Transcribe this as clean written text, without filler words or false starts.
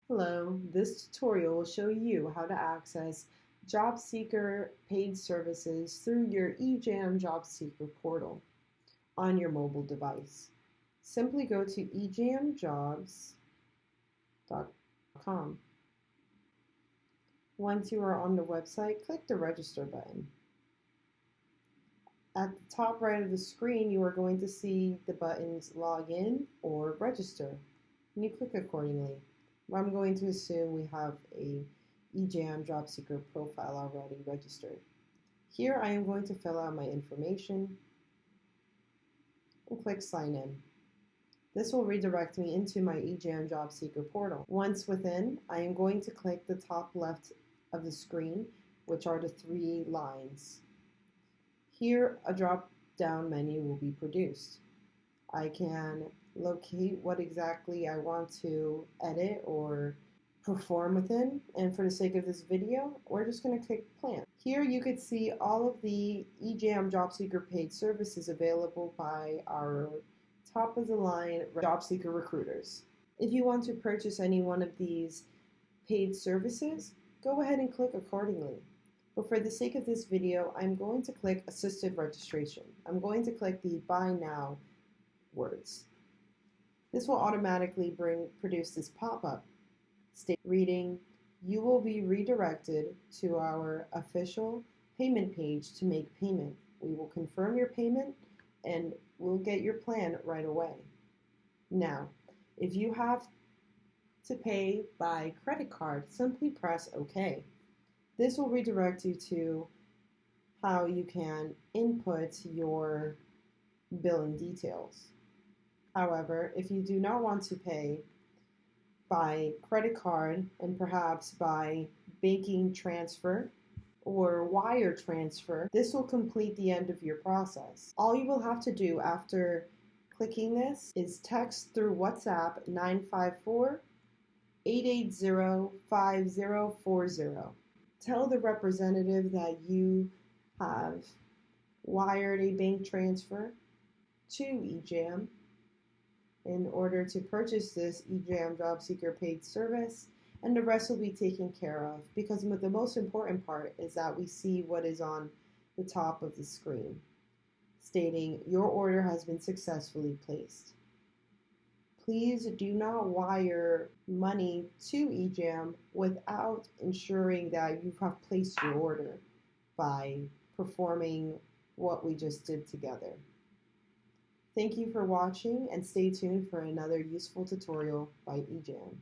Hello, this tutorial will show you how to access Jobseeker paid services through your eJam Jobseeker portal on your mobile device. Simply go to ejamjobs.com. Once you are on the website, click the register button. At the top right of the screen, you are going to see the buttons log in or register, and you click accordingly. I'm going to assume we have a eJam Jobseeker profile already registered. Here I am going to fill out my information and click sign in. This will redirect me into my eJam Jobseeker portal. Once within, I am going to click the top left of the screen, which are the three lines. Here a drop-down menu will be produced. I can locate what exactly I want to edit or perform within, and for the sake of this video, we're just going to click plan. Here you could see all of the eJam Jobseeker paid services available by our top of the line Jobseeker recruiters. If you want to purchase any one of these paid services, go ahead and click accordingly. But for the sake of this video, I'm going to click assisted registration. I'm going to click the buy now words. This will automatically produce this pop-up reading, you will be redirected to our official payment page to make payment. We will confirm your payment and we'll get your plan right away. Now, if you have to pay by credit card, simply press OK. This will redirect you to how you can input your billing details. However, if you do not want to pay by credit card and perhaps by banking transfer or wire transfer, this will complete the end of your process. All you will have to do after clicking this is text through WhatsApp 954-880-5040. Tell the representative that you have wired a bank transfer to eJam in order to purchase this eJam Jobseeker paid service, and the rest will be taken care of, because the most important part is that we see what is on the top of the screen stating your order has been successfully placed. Please do not wire money to eJam without ensuring that you have placed your order by performing what we just did together. Thank you for watching, and stay tuned for another useful tutorial by eJam.